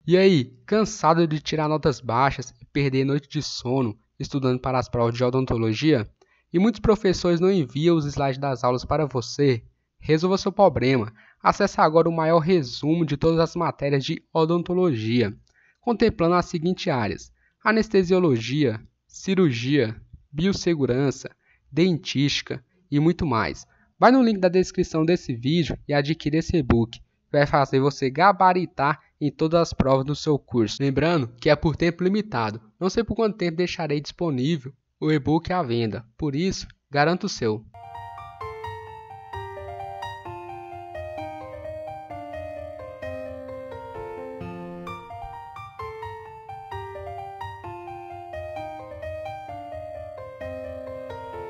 E aí, cansado de tirar notas baixas e perder noite de sono estudando para as provas de odontologia? E muitos professores não enviam os slides das aulas para você? Resolva seu problema. Acesse agora o maior resumo de todas as matérias de odontologia, contemplando as seguintes áreas: anestesiologia, cirurgia, biossegurança, dentística e muito mais. Vai no link da descrição desse vídeo e adquire esse e-book, que vai fazer você gabaritar em todas as provas do seu curso. Lembrando que é por tempo limitado. Não sei por quanto tempo deixarei disponível o e-book à venda. Por isso, garanta o seu.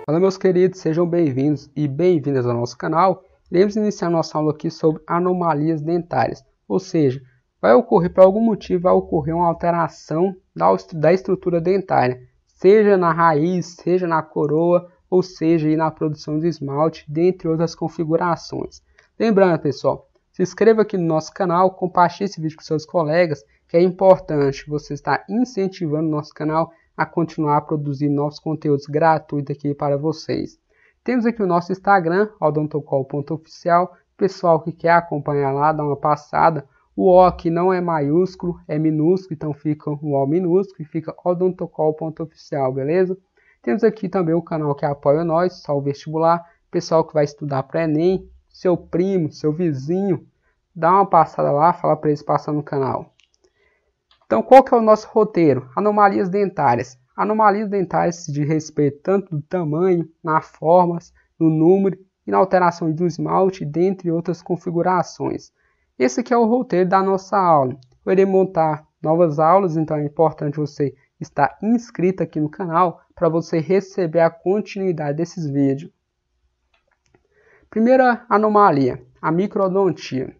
Olá, meus queridos, sejam bem-vindos e bem-vindas ao nosso canal. Iremos iniciar nossa aula aqui sobre anomalias dentárias, ou seja, por algum motivo vai ocorrer uma alteração da estrutura dentária, seja na raiz, seja na coroa, ou seja na produção de esmalte, dentre outras configurações. Lembrando, pessoal, se inscreva aqui no nosso canal, compartilhe esse vídeo com seus colegas, que é importante você estar incentivando o nosso canal a continuar a produzir novos conteúdos gratuitos aqui para vocês. Temos aqui o nosso Instagram, odontocol.oficial. Pessoal que quer acompanhar lá, dá uma passada. O O aqui não é maiúsculo, é minúsculo, então fica um O minúsculo e fica odontocol.oficial, beleza? Temos aqui também o canal que apoia nós, só o vestibular. Pessoal que vai estudar para Enem, seu primo, seu vizinho, dá uma passada lá, fala para eles passar no canal. Então, qual que é o nosso roteiro? Anomalias dentárias. Anomalias dentárias de respeito tanto do tamanho, nas formas, no número e na alteração do esmalte, dentre outras configurações. Esse aqui é o roteiro da nossa aula. Eu irei montar novas aulas, então é importante você estar inscrito aqui no canal para você receber a continuidade desses vídeos. Primeira anomalia, a microdontia.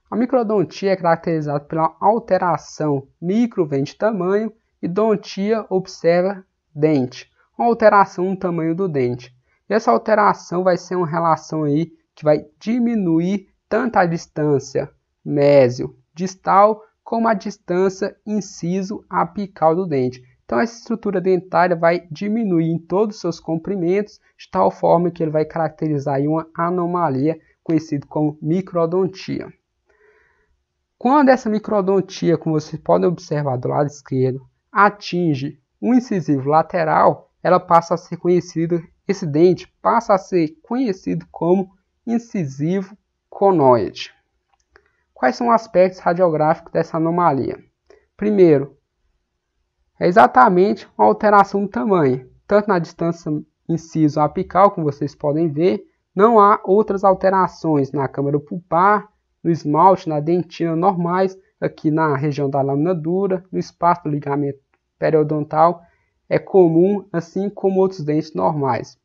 A microdontia é caracterizada pela alteração micro vem de tamanho e dontia observa dente, uma alteração no tamanho do dente. E essa alteração vai ser uma relação aí que vai diminuir tanto a distância mésio-distal como a distância inciso-apical do dente. Então essa estrutura dentária vai diminuir em todos os seus comprimentos, de tal forma que ele vai caracterizar aí uma anomalia conhecida como microdontia. Quando essa microdontia, como vocês podem observar do lado esquerdo, atinge um incisivo lateral, ela passa a ser conhecida, esse dente passa a ser conhecido como incisivo conoide. Quais são os aspectos radiográficos dessa anomalia? Primeiro, é exatamente uma alteração do tamanho, tanto na distância inciso-apical, como vocês podem ver, não há outras alterações na câmara pulpar, no esmalte, na dentina normais, aqui na região da lâmina dura, no espaço do ligamento periodontal, é comum, assim como outros dentes normais.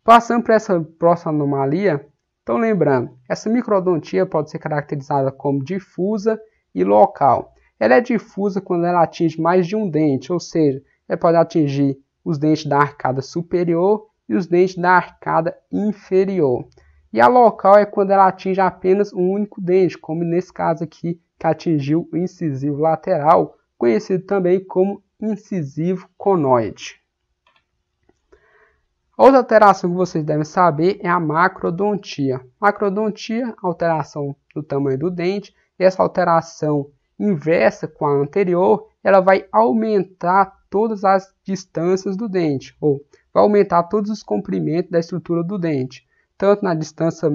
Passando para essa próxima anomalia, então lembrando, essa microdontia pode ser caracterizada como difusa e local. Ela é difusa quando ela atinge mais de um dente, ou seja, ela pode atingir os dentes da arcada superior e os dentes da arcada inferior. E a local é quando ela atinge apenas um único dente, como nesse caso aqui, que atingiu o incisivo lateral, conhecido também como incisivo conoide. Outra alteração que vocês devem saber é a macrodontia. Macrodontia, alteração do tamanho do dente, e essa alteração inversa com a anterior, ela vai aumentar todas as distâncias do dente, ou vai aumentar todos os comprimentos da estrutura do dente, tanto na distância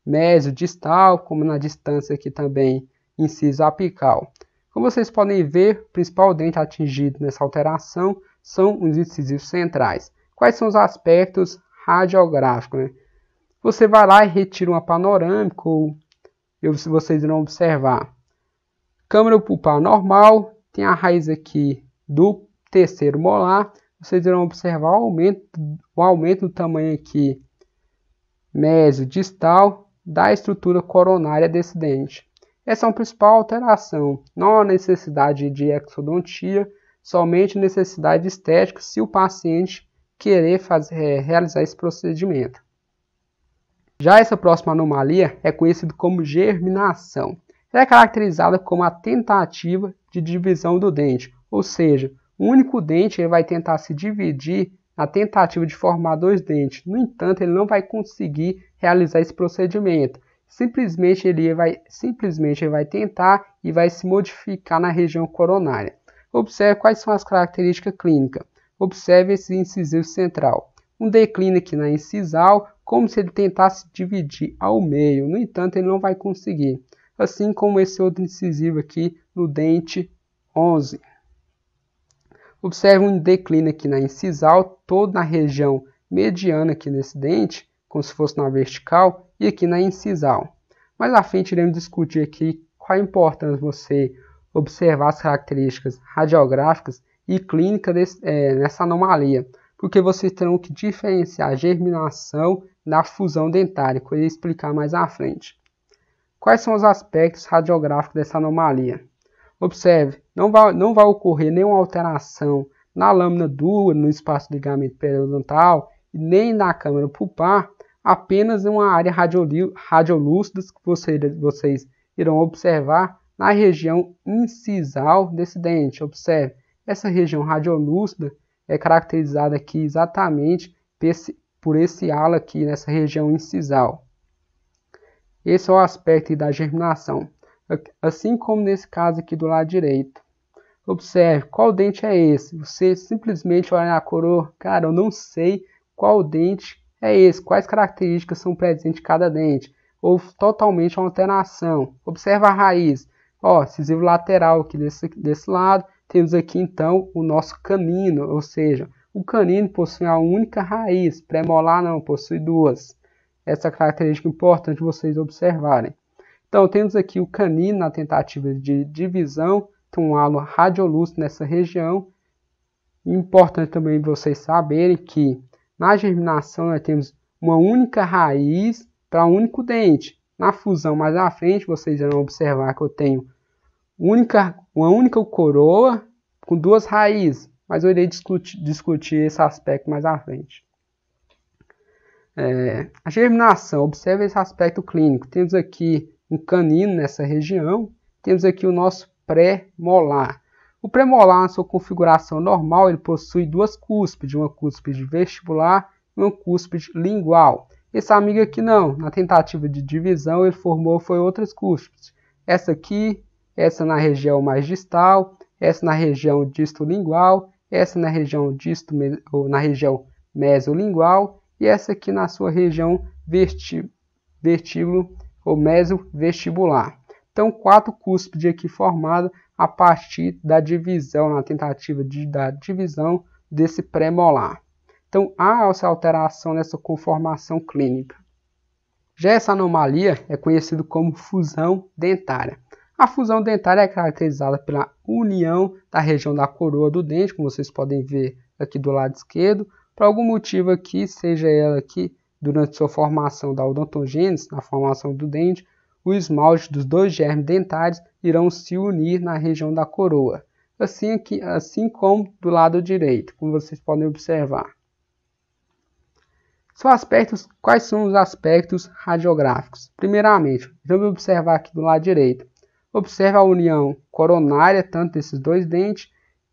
mésio-distal, como na distância aqui também inciso-apical. Como vocês podem ver, o principal dente atingido nessa alteração são os incisivos centrais. Quais são os aspectos radiográficos? Você vai lá e retira uma panorâmica, ou vocês irão observar. Câmara pulpar normal, tem a raiz aqui do terceiro molar. Vocês irão observar o aumento do tamanho aqui mésio-distal da estrutura coronária desse dente. Essa é a principal alteração, não há necessidade de exodontia, somente necessidade estética se o paciente querer realizar esse procedimento. Já essa próxima anomalia é conhecida como germinação. Ela é caracterizada como a tentativa de divisão do dente, ou seja, o único dente ele vai tentar se dividir na tentativa de formar dois dentes. No entanto, ele não vai conseguir realizar esse procedimento. Simplesmente ele vai tentar e vai se modificar na região coronária. Observe quais são as características clínicas. Observe esse incisivo central. Um declínio aqui na incisal, como se ele tentasse dividir ao meio. No entanto, ele não vai conseguir. Assim como esse outro incisivo aqui no dente 11. Observe um declínio aqui na incisal, todo na região mediana aqui nesse dente, como se fosse na vertical, e aqui na incisal. Mais à frente iremos discutir aqui qual a importância de você observar as características radiográficas e clínicas nessa anomalia, porque vocês terão que diferenciar a germinação da fusão dentária, que eu irei explicar mais à frente. Quais são os aspectos radiográficos dessa anomalia? Observe, não vai ocorrer nenhuma alteração na lâmina dura, no espaço de ligamento periodontal, e nem na câmara pulpar, apenas uma área radiolúcida que vocês irão observar na região incisal desse dente. Observe, essa região radiolúcida é caracterizada aqui exatamente por esse halo aqui nessa região incisal. Esse é o aspecto da germinação. Assim como nesse caso aqui do lado direito. Observe, qual dente é esse? Você simplesmente olha na coroa, cara, eu não sei qual dente é esse, quais características são presentes em cada dente. Houve totalmente uma alteração. Observe a raiz. Ó, incisivo lateral aqui desse lado. Temos aqui então o nosso canino, ou seja, o canino possui a única raiz, premolar não, possui duas. Essa característica é importante vocês observarem. Então, temos aqui o canino na tentativa de divisão, tem um halo radiolúcido nessa região. Importante também vocês saberem que na germinação nós temos uma única raiz para um único dente. Na fusão mais à frente, vocês irão observar que eu tenho uma única coroa com duas raízes, mas eu irei discutir esse aspecto mais à frente. A germinação, observe esse aspecto clínico. Temos aqui um canino nessa região, temos aqui o nosso pré-molar. O pré-molar, na sua configuração normal, ele possui duas cúspides, uma cúspide vestibular e uma cúspide lingual. Esse amigo aqui não, na tentativa de divisão ele foi outras cúspides. Essa aqui, essa na região mais distal, essa na região distolingual, essa na região mesolingual e essa aqui na sua região vestíbulo ou mesovestibular. Então, 4 cúspides aqui formadas a partir da divisão, na tentativa da divisão desse pré-molar. Então, há essa alteração nessa conformação clínica. Já essa anomalia é conhecida como fusão dentária. A fusão dentária é caracterizada pela união da região da coroa do dente, como vocês podem ver aqui do lado esquerdo. Por algum motivo aqui, seja ela aqui durante sua formação da odontogênese, na formação do dente, o esmalte dos dois germes dentários irão se unir na região da coroa, assim como do lado direito, como vocês podem observar. Quais são os aspectos radiográficos? Primeiramente, vamos observar aqui do lado direito. Observe a união coronária, tanto desses dois dentes,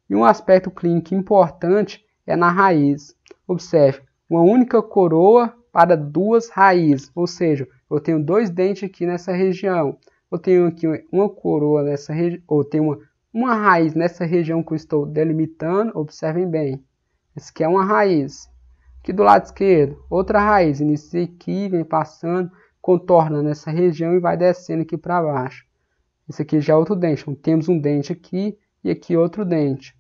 e um aspecto clínico importante é na raiz. Observe, uma única coroa para duas raízes, ou seja, eu tenho dois dentes aqui nessa região. Eu tenho aqui uma coroa nessa região, ou tenho uma raiz nessa região que eu estou delimitando. Observem bem, essa aqui é uma raiz. Aqui do lado esquerdo, outra raiz, inicia aqui, vem passando, contornando essa região e vai descendo aqui para baixo. Esse aqui já é outro dente, então temos um dente aqui e aqui outro dente.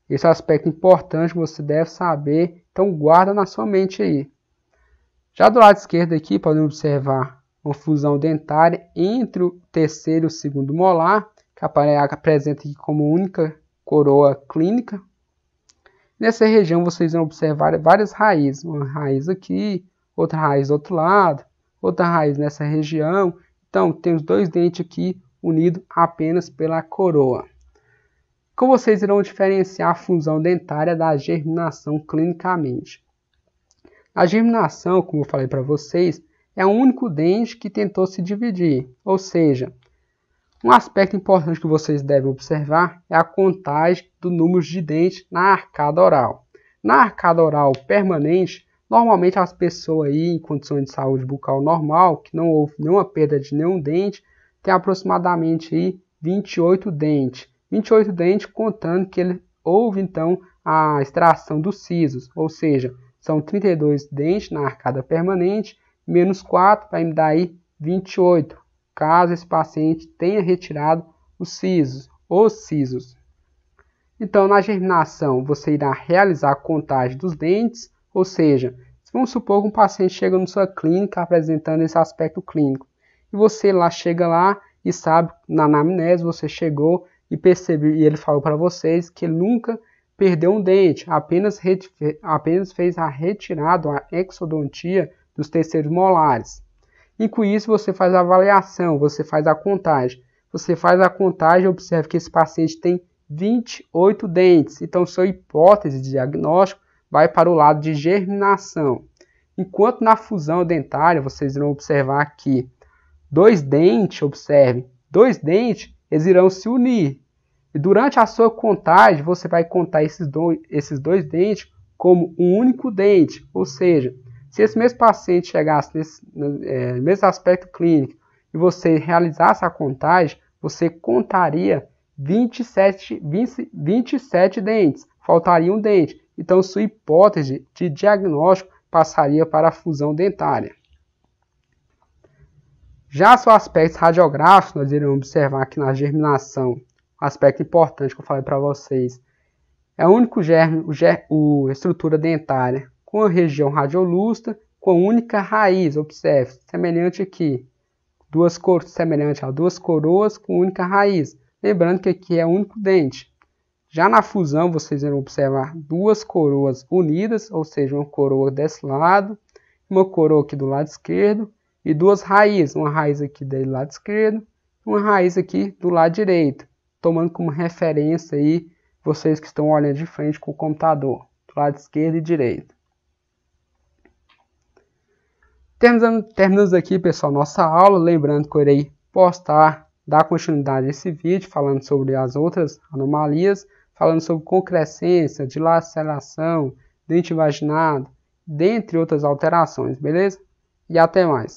Esse é um aspecto importante que você deve saber, então guarda na sua mente aí. Já do lado esquerdo aqui, podemos observar uma fusão dentária entre o terceiro e o segundo molar, que apresenta aqui como única coroa clínica. Nessa região vocês vão observar várias raízes, uma raiz aqui, outra raiz do outro lado, outra raiz nessa região. Então, temos dois dentes aqui unidos apenas pela coroa. Como vocês irão diferenciar a fusão dentária da germinação clinicamente? A germinação, como eu falei para vocês, é o único dente que tentou se dividir, ou seja, Um aspecto importante que vocês devem observar é a contagem do número de dentes na arcada oral. Na arcada oral permanente, normalmente as pessoas aí em condições de saúde bucal normal, que não houve nenhuma perda de nenhum dente, tem aproximadamente aí 28 dentes. 28 dentes contando que houve então a extração dos sisos, ou seja, são 32 dentes na arcada permanente, menos 4 vai me dar aí 28, caso esse paciente tenha retirado os sisos. Então, na germinação, você irá realizar a contagem dos dentes, ou seja, vamos supor que um paciente chega na sua clínica apresentando esse aspecto clínico, e você chega lá e sabe, na anamnese, você chegou e percebeu, e ele falou para vocês que ele nunca perdeu um dente, apenas fez a retirada, a exodontia dos terceiros molares. E com isso você faz a avaliação, você faz a contagem. Você faz a contagem e observa que esse paciente tem 28 dentes. Então, sua hipótese de diagnóstico vai para o lado de germinação. Enquanto na fusão dentária, vocês irão observar aqui 2 dentes, observe, 2 dentes, eles irão se unir. E durante a sua contagem, você vai contar esses dois dentes como um único dente. Ou seja, se esse mesmo paciente chegasse nesse mesmo aspecto clínico e você realizasse a contagem, você contaria 27 dentes, faltaria um dente. Então, sua hipótese de diagnóstico passaria para a fusão dentária. Já seu aspecto radiográfico, nós iremos observar aqui na germinação, um aspecto importante que eu falei para vocês, é o único germe, estrutura dentária, com a região radiolúcida, com a única raiz, observe, semelhante aqui, semelhante a 2 coroas com única raiz, lembrando que aqui é o único dente. Já na fusão, vocês vão observar 2 coroas unidas, ou seja, uma coroa desse lado, uma coroa aqui do lado esquerdo, e 2 raízes, uma raiz aqui do lado esquerdo, uma raiz aqui do lado direito, tomando como referência aí vocês que estão olhando de frente com o computador, do lado esquerdo e direito. Terminamos aqui, pessoal, nossa aula. Lembrando que eu irei dar continuidade a esse vídeo, falando sobre as outras anomalias, falando sobre concrescência, dilaceração, dente vaginado, dentre outras alterações, beleza? E até mais.